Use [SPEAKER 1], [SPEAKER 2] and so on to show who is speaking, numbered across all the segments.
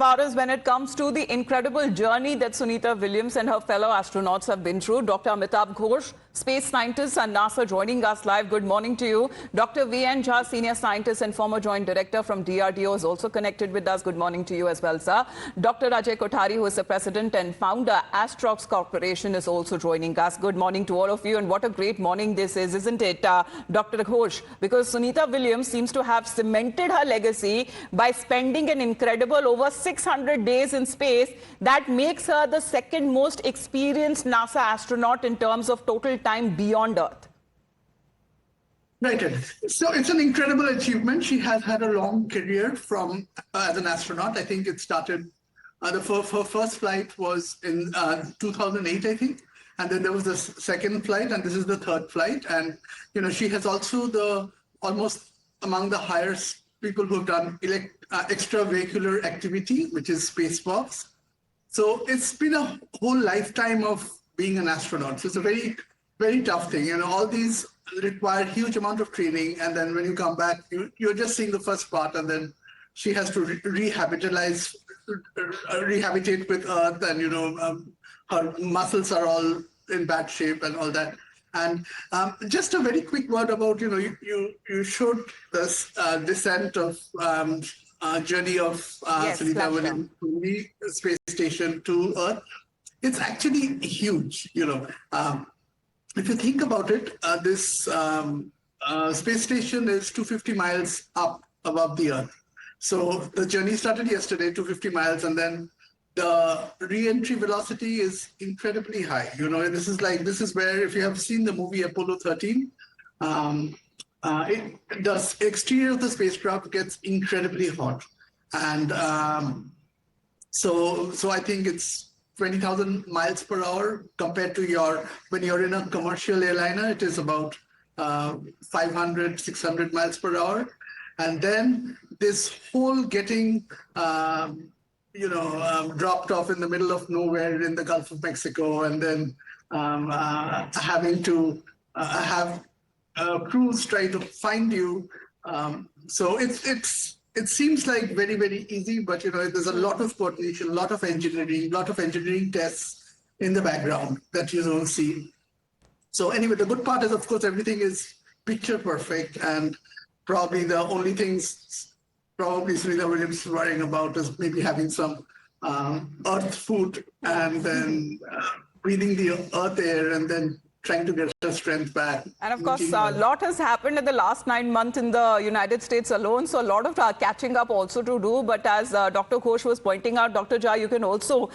[SPEAKER 1] Matters when it comes to the incredible journey that Sunita Williams and her fellow astronauts have been through. Dr. Amitabha Ghosh, space scientist and NASA, joining us live. Good morning to you. Dr. V.N. Jha, senior scientist and former joint director from DRDO, is also connected with us. Good morning to you as well, sir. Dr. Ajay Kothari, who is the president and founder, Astronaut Corporation, is also joining us. Good morning to all of you. And what a great morning this is, isn't it, Dr. Ghosh? Because Sunita Williams seems to have cemented her legacy by spending an incredible over 600 days in space. That makes her the second most experienced NASA astronaut in terms of total time beyond Earth.
[SPEAKER 2] Right. So it's an incredible achievement. She has had a long career from as an astronaut. I think it started, her first flight was in 2008, I think. And then there was the second flight, and this is the third flight. And, you know, she has also almost among the highest people who've done extravehicular activity, which is spacewalks. So it's been a whole lifetime of being an astronaut. So it's a very, very tough thing. You know, all these require huge amount of training. And then when you come back, you're just seeing the first part, and then she has to rehabilitate with Earth, and, you know, her muscles are all in bad shape and all that. And just a very quick word about, you know, you showed this descent of journey of Sunita Williams from the space station to Earth. It's actually huge, you know. If you think about it, this space station is 250 miles up above the Earth. So the journey started yesterday, 250 miles, and then the re-entry velocity is incredibly high. You know, this is where, if you have seen the movie Apollo 13, the exterior of the spacecraft gets incredibly hot. And so I think it's 20,000 miles per hour compared to when you're in a commercial airliner, it is about 500, 600 miles per hour. And then this whole getting, dropped off in the middle of nowhere in the Gulf of Mexico, and then having to have crews try to find you. So it seems like very, very easy, but, you know, there's a lot of coordination, a lot of engineering tests in the background that you don't see. So anyway, the good part is, of course, everything is picture perfect, and probably the only things Sunita Williams is worrying about is maybe having some earth food, and then breathing the earth air, and then trying to get her strength back.
[SPEAKER 1] And of course, a lot has happened in the last 9 months in the United States alone, so a lot of catching up also to do. But as Dr. Ghosh was pointing out, Dr. Jha, you can also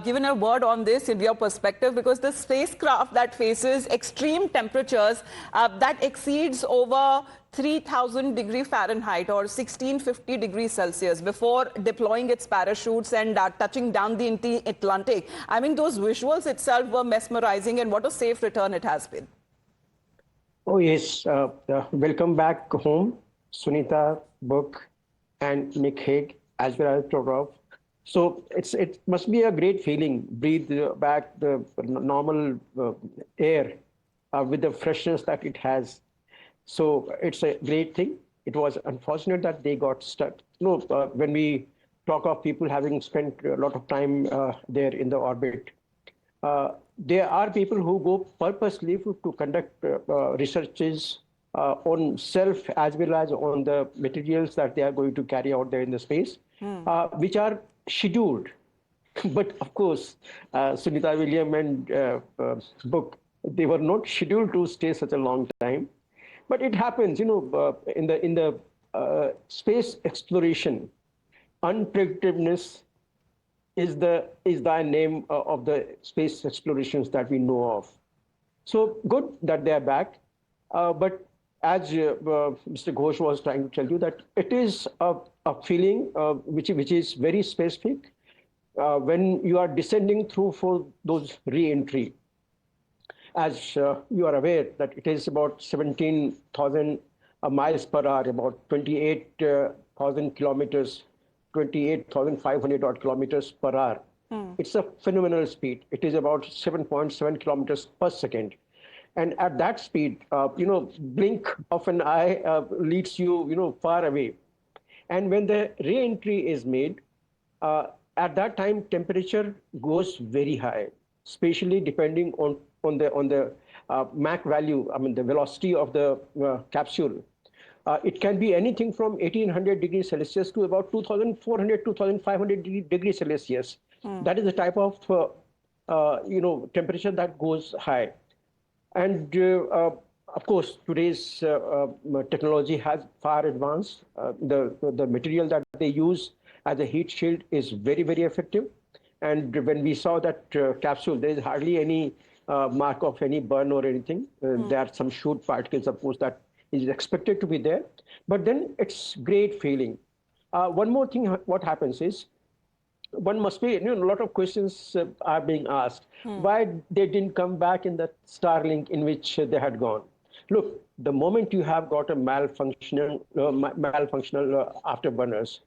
[SPEAKER 1] give in a word on this in your perspective, because the spacecraft that faces extreme temperatures that exceeds over 3,000 degrees Fahrenheit or 1650 degrees Celsius before deploying its parachutes and touching down the Atlantic. I mean, those visuals itself were mesmerizing, and what a safe return it has been.
[SPEAKER 3] Oh, yes. Welcome back home, Sunita, Book, and Nick Hague, as well as Prorov. So it must be a great feeling, breathe back the normal air with the freshness that it has. So it's a great thing. It was unfortunate that they got stuck. No, when we talk of people having spent a lot of time there in the orbit, there are people who go purposely to conduct researches on self as well as on the materials that they are going to carry out there in the space, which are scheduled. But of course, Sunita Williams and Book, they were not scheduled to stay such a long time. But it happens, you know, in the space exploration, unpredictability is the name of the space explorations that we know of. So good that they are back, but as Mr. Ghosh was trying to tell you, that it is a feeling which is very specific when you are descending through for those re-entry. As you are aware that it is about 17,000 miles per hour, about 28,000 kilometers, 28,500 odd kilometers per hour. It's a phenomenal speed. It is about 7.7 kilometers per second. And at that speed, blink of an eye leads you, far away. And when the re-entry is made, At that time, temperature goes very high, especially depending on the Mach value. I mean, the velocity of the capsule. It can be anything from 1800 degrees Celsius to about 2400, 2500 degrees Celsius. That is the type of temperature that goes high. And of course, today's technology has far advanced. The material that they use as a heat shield is very, very effective. And when we saw that capsule, there is hardly any mark of any burn or anything. There are some shoot particles, of course, that is expected to be there. But then it's great feeling. One more thing, what happens is, one must be, a lot of questions are being asked. Why they didn't come back in the Starlink in which they had gone? Look, the moment you have got a malfunctional afterburners,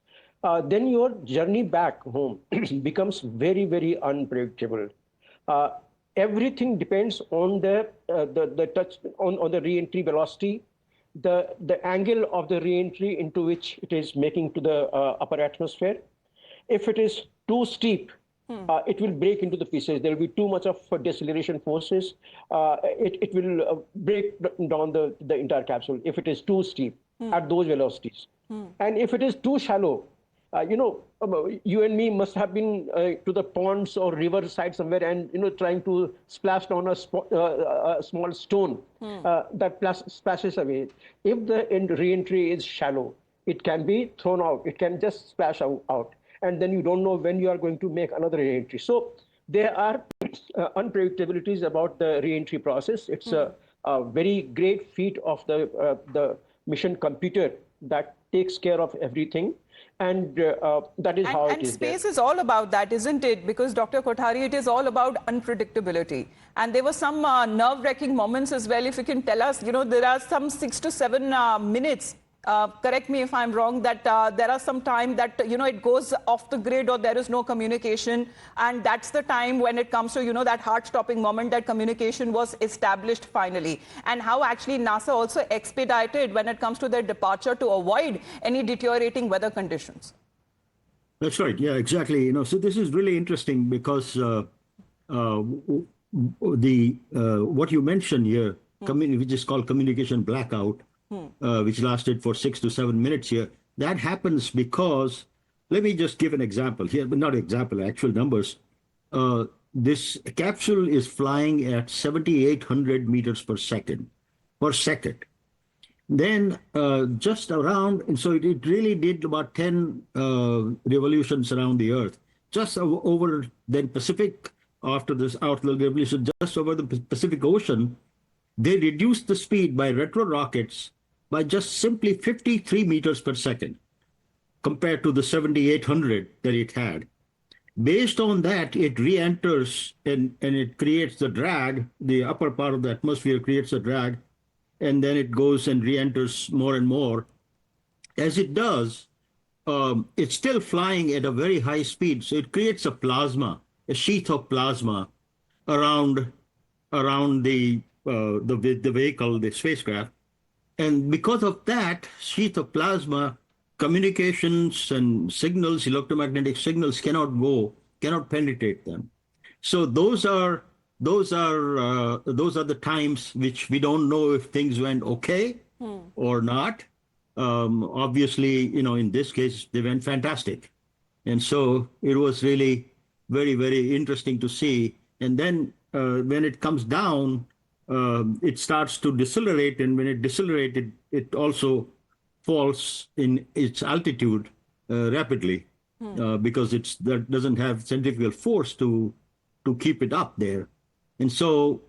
[SPEAKER 3] then your journey back home becomes very, very unpredictable. Everything depends on the touch on the re-entry velocity, the angle of the re-entry into which it is making to the upper atmosphere. If it is too steep, it will break into the pieces. There will be too much of deceleration forces. It will break down the entire capsule if it is too steep at those velocities. And if it is too shallow, you and me must have been to the ponds or river side somewhere and trying to splash down a small stone that splashes away. If the re-entry is shallow, it can be thrown out. It can just splash out. And then you don't know when you are going to make another re-entry. So there are unpredictabilities about the re-entry process. It's a very great feat of the mission computer that takes care of everything. And that is how it is.
[SPEAKER 1] And space is all about that, isn't it? Because Dr. Kothari, it is all about unpredictability. And there were some nerve-wracking moments as well. If you can tell us, there are some 6 to 7 minutes. Correct me if I'm wrong, that there are some time that, it goes off the grid or there is no communication. And that's the time when it comes to, that heart-stopping moment that communication was established finally. And how actually NASA also expedited when it comes to their departure to avoid any deteriorating weather conditions.
[SPEAKER 4] That's right. Yeah, exactly. So this is really interesting because what you mentioned here, which is called communication blackout, which lasted for 6 to 7 minutes here. That happens because, let me just give an example here, but not example, actual numbers. This capsule is flying at 7,800 meters per second. Then just around, and so it really did about 10 revolutions around the Earth. Just over the Pacific, after the revolution, just over the Pacific Ocean, they reduced the speed by retro rockets by just simply 53 meters per second compared to the 7,800 that it had. Based on that, it re-enters and it creates the drag. The upper part of the atmosphere creates a drag, and then it goes and re-enters more and more. As it does, it's still flying at a very high speed, so it creates a sheath of plasma around the vehicle, the spacecraft. And because of that sheath of plasma, communications and signals, electromagnetic signals cannot penetrate them. So those are the times which we don't know if things went okay or not. Obviously, in this case, they went fantastic. And so it was really very, very interesting to see. And then when it comes down, it starts to decelerate, and when it decelerated, it also falls in its altitude rapidly because that doesn't have centrifugal force to keep it up there. And so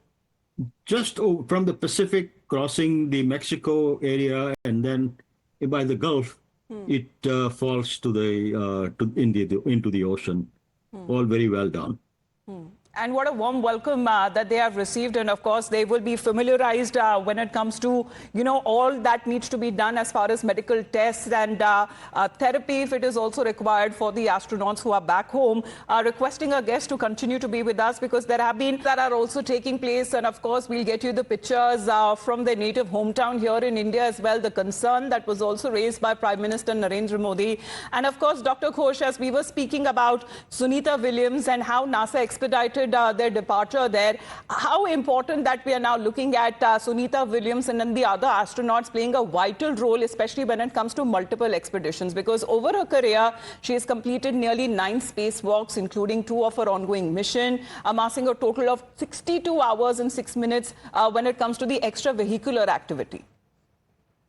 [SPEAKER 4] just from the Pacific, crossing the Mexico area, and then by the Gulf, it falls into the ocean. All very well done.
[SPEAKER 1] And what a warm welcome that they have received. And of course, they will be familiarized when it comes to, all that needs to be done as far as medical tests and therapy, if it is also required for the astronauts who are back home. Requesting our guests to continue to be with us because there have been that are also taking place. And of course, we'll get you the pictures from their native hometown here in India as well. The concern that was also raised by Prime Minister Narendra Modi. And of course, Dr. Ghosh, as we were speaking about Sunita Williams and how NASA expedited their departure there. How important that we are now looking at Sunita Williams and then the other astronauts playing a vital role, especially when it comes to multiple expeditions, because over her career, she has completed nearly 9 spacewalks, including 2 of her ongoing mission, amassing a total of 62 hours and 6 minutes when it comes to the extravehicular activity.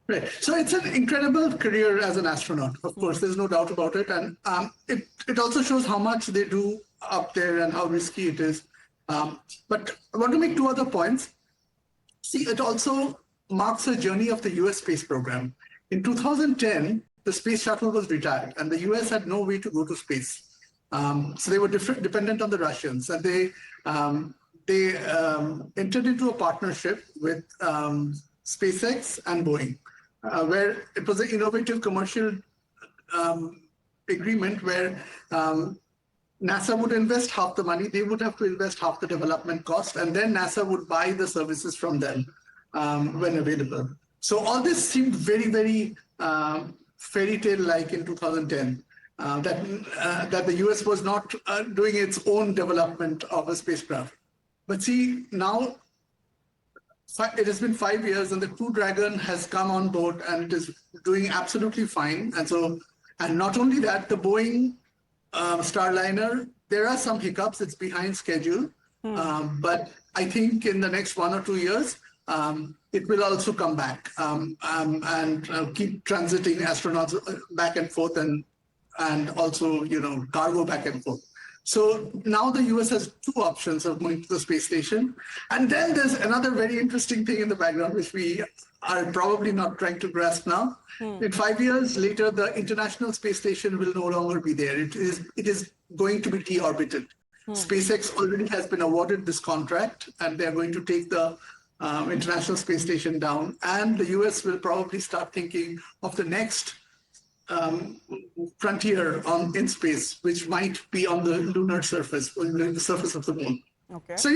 [SPEAKER 2] Right. So it's an incredible career as an astronaut. Of course, there's no doubt about it. And it also shows how much they do up there and how risky it is. But I want to make 2 other points. See, it also marks a journey of the US space program. In 2010, the space shuttle was retired and the US had no way to go to space. So they were dependent on the Russians, and they entered into a partnership with SpaceX and Boeing, where it was an innovative commercial agreement where NASA would invest half the money, they would have to invest half the development cost, and then NASA would buy the services from them when available. So all this seemed very, very fairy tale-like in 2010, that the US was not doing its own development of a spacecraft. But see, now it has been 5 years and the Crew Dragon has come on board and it is doing absolutely fine. And not only that, the Boeing Starliner, there are some hiccups, it's behind schedule, but I think in the next 1 or 2 years, it will also come back and keep transiting astronauts back and forth and also, cargo back and forth. So now the US has 2 options of going to the space station. And then there's another very interesting thing in the background, which we are probably not trying to grasp now. In 5 years later, the International Space Station will no longer be there. It is going to be deorbited. SpaceX already has been awarded this contract, and they're going to take the International Space Station down. And the US will probably start thinking of the next frontier in space, which might be on the lunar surface, or the surface of the moon.
[SPEAKER 1] Okay.
[SPEAKER 2] So,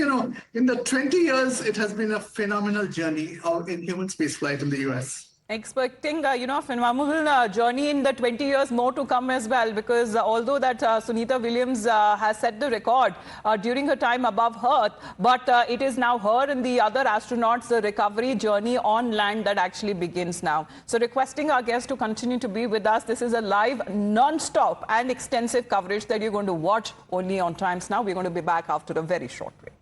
[SPEAKER 2] in the 20 years, it has been a phenomenal journey in human spaceflight in the US.
[SPEAKER 1] Expecting, a phenomenal journey in the 20 years more to come as well, because although that Sunita Williams has set the record during her time above Earth, but it is now her and the other astronauts, the recovery journey on land that actually begins now. So requesting our guests to continue to be with us. This is a live, non-stop and extensive coverage that you're going to watch only on Times Now. We're going to be back after a very short break.